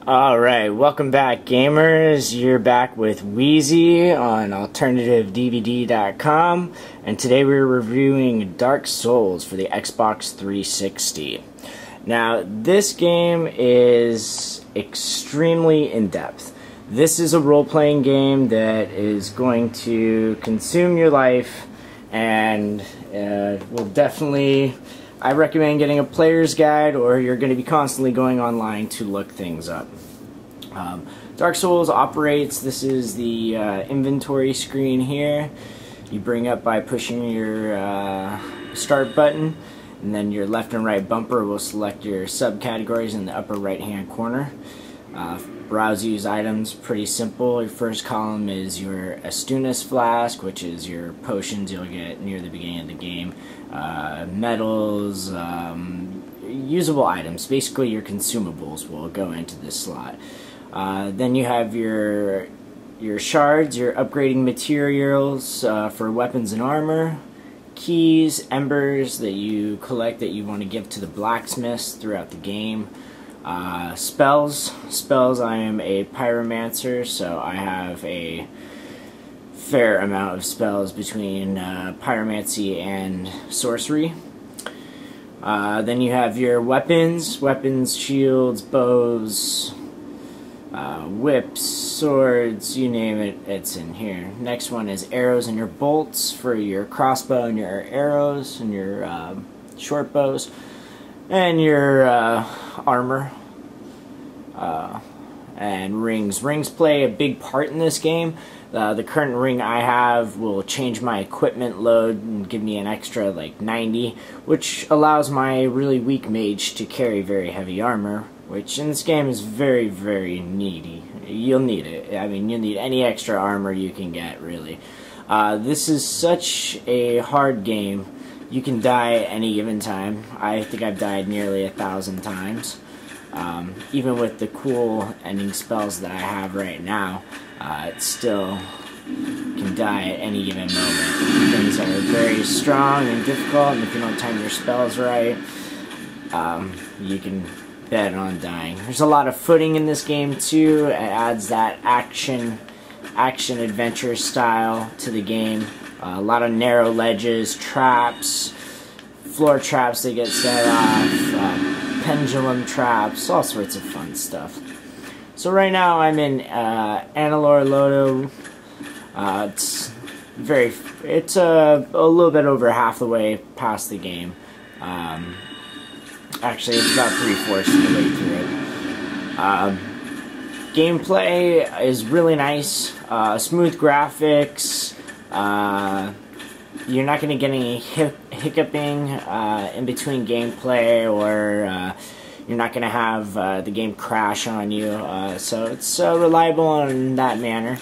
Alright, welcome back gamers. You're back with Wheezy on AlternativeDVD.com, and today we're reviewing Dark Souls for the Xbox 360. Now, this game is extremely in-depth. This is a role-playing game that is going to consume your life, and will definitely... I recommend getting a player's guide, or you're going to be constantly going online to look things up. Dark Souls operates, this is the inventory screen here. You bring up by pushing your start button, and then your left and right bumper will select your subcategories in the upper right hand corner. Browse use items, pretty simple. Your first column is your Astunas flask, which is your potions you'll get near the beginning of the game. Medals, usable items, basically your consumables will go into this slot. Then you have your shards, your upgrading materials for weapons and armor, keys, embers that you collect that you want to give to the blacksmiths throughout the game. Spells, I am a pyromancer, so I have a fair amount of spells between pyromancy and sorcery. Then you have your weapons, shields, bows, whips, swords, you name it, it's in here. Next one is arrows and your bolts for your crossbow and your arrows and your short bows. And your armor and rings. Rings play a big part in this game. The current ring I have will change my equipment load and give me an extra like 90, which allows my really weak mage to carry very heavy armor, which in this game is very, very needy. You'll need it. I mean, you'll need any extra armor you can get, really. This is such a hard game. You can die at any given time. I think I've died nearly 1,000 times. Even with the cool ending spells that I have right now, it still can die at any given moment. Things are very strong and difficult, and if you don't time your spells right, you can bet on dying. There's a lot of footing in this game too. It adds that action adventure style to the game. A lot of narrow ledges, traps, floor traps that get set off, pendulum traps, all sorts of fun stuff. So right now I'm in Anilor Lodo. It's a little bit over half the way past the game. Actually, it's about 3/4 of the way through it. Gameplay is really nice, smooth graphics. You're not going to get any hiccuping in between gameplay, or you're not going to have the game crash on you, so it's reliable in that manner.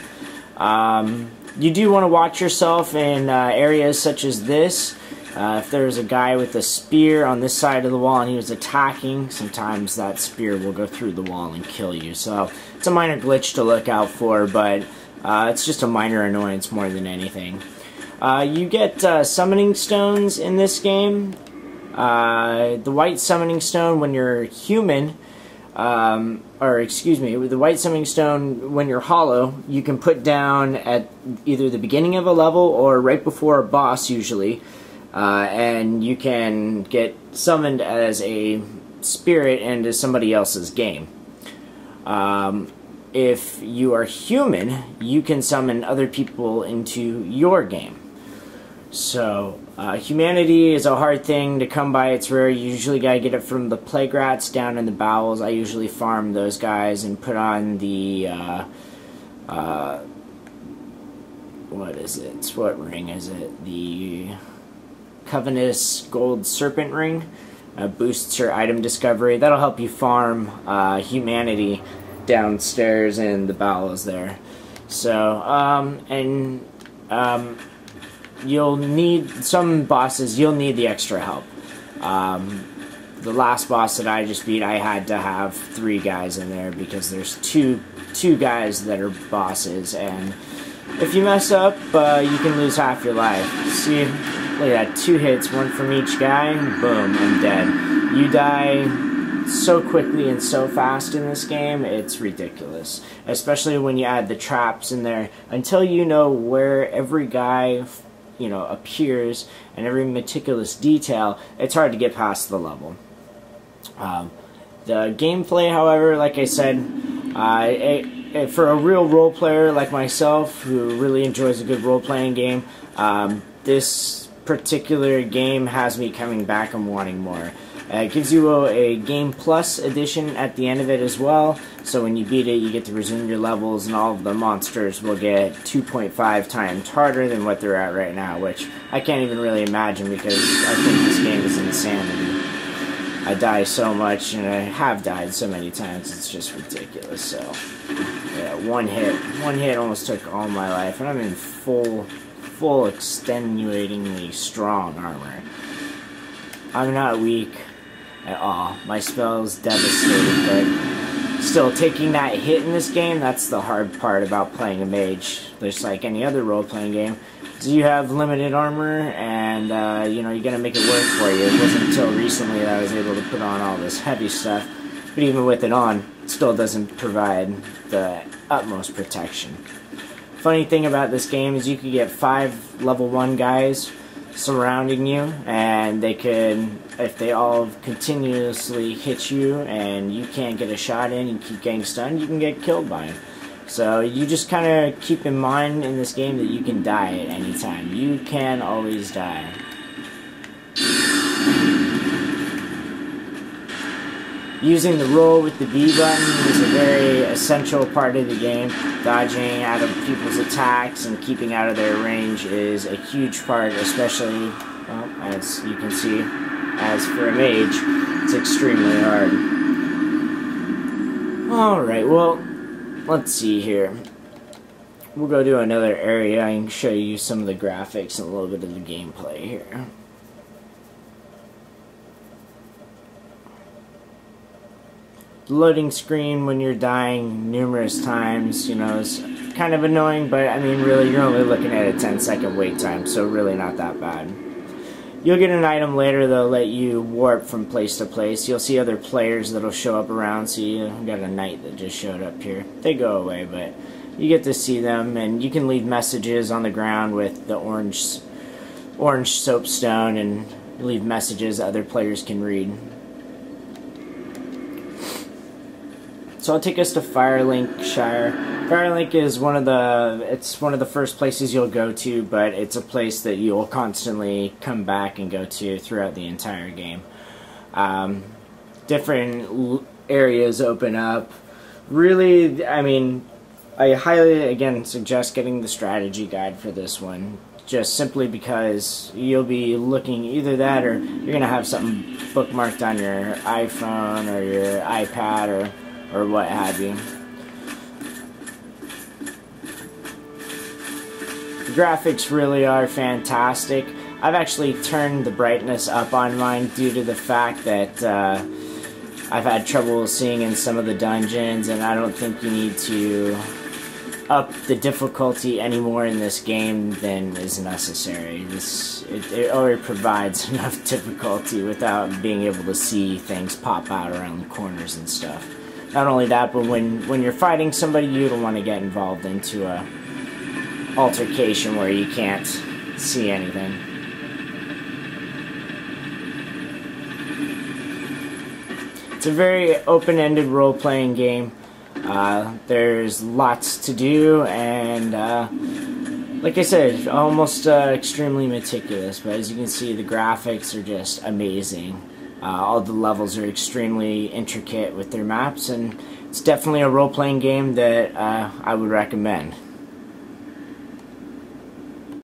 You do want to watch yourself in areas such as this. If there's a guy with a spear on this side of the wall and he was attacking, sometimes that spear will go through the wall and kill you, so it's a minor glitch to look out for, but it's just a minor annoyance more than anything. You get summoning stones in this game. The white summoning stone when you're human, or excuse me, with the white summoning stone when you're hollow, you can put down at either the beginning of a level or right before a boss usually, and you can get summoned as a spirit into somebody else's game. If you are human, you can summon other people into your game. So, humanity is a hard thing to come by. It's rare. You usually gotta get it from the plague rats down in the bowels. I usually farm those guys and put on the, what is it? What ring is it? The Covenus Gold Serpent Ring. Boosts your item discovery. That'll help you farm humanity downstairs in the bowels there. So, you'll need, some bosses, you'll need the extra help. The last boss that I just beat, I had to have 3 guys in there because there's two guys that are bosses, and if you mess up, you can lose half your life. See, look at that, 2 hits, 1 from each guy, boom, I'm dead. You die, so quickly and so fast in this game, it's ridiculous. Especially when you add the traps in there. Until you know where every guy, you know, appears and every meticulous detail, it's hard to get past the level. The gameplay, however, like I said, for a real role player like myself who really enjoys a good role-playing game, this particular game has me coming back and wanting more. It gives you a Game Plus edition at the end of it as well, so when you beat it you get to resume your levels, and all of the monsters will get 2.5 times harder than what they're at right now, which I can't even really imagine because I think this game is insanity. I die so much, and I have died so many times, it's just ridiculous. So, yeah, one hit almost took all my life, and I'm in full extenuatingly strong armor. I'm not weak at all. My spell's devastated, but still, taking that hit in this game, that's the hard part about playing a mage. Just like any other role-playing game, so you have limited armor, and you know, you're gonna make it work for you. It wasn't until recently that I was able to put on all this heavy stuff, but even with it on, it still doesn't provide the utmost protection. Funny thing about this game is you could get 5 level 1 guys surrounding you, and they could, if they all continuously hit you and you can't get a shot in and keep getting stunned, you can get killed by them. So you just kind of keep in mind in this game that you can die at any time. You can always die. Using the roll with the B button is a very essential part of the game. Dodging out of people's attacks and keeping out of their range is a huge part, especially, well, as you can see, as for a mage, it's extremely hard. Alright, well, let's see here. We'll go to another area and show you some of the graphics and a little bit of the gameplay here. Loading screen when you're dying numerous times, you know, is kind of annoying, but I mean, really, you're only looking at a 10-second wait time, so really not that bad. You'll get an item later that'll let you warp from place to place. You'll see other players that'll show up around. See, you got a knight that just showed up here. They go away, but you get to see them, and you can leave messages on the ground with the orange soapstone, and leave messages other players can read. So I'll take us to Firelink Shire. Firelink is one of the first places you'll go to, but it's a place that you'll constantly come back and go to throughout the entire game. Different areas open up. Really, I mean, I highly, again, suggest getting the strategy guide for this one. Just simply because you'll be looking either that, or you're going to have something bookmarked on your iPhone or your iPad or what have you. The graphics really are fantastic. I've actually turned the brightness up on mine due to the fact that I've had trouble seeing in some of the dungeons, and I don't think you need to up the difficulty any more in this game than is necessary. It already provides enough difficulty without being able to see things pop out around the corners and stuff. Not only that, but when you're fighting somebody, you don't want to get involved into a altercation where you can't see anything. It's a very open-ended role-playing game. There's lots to do, and like I said, almost extremely meticulous, but as you can see, the graphics are just amazing. All the levels are extremely intricate with their maps, and it's definitely a role-playing game that I would recommend.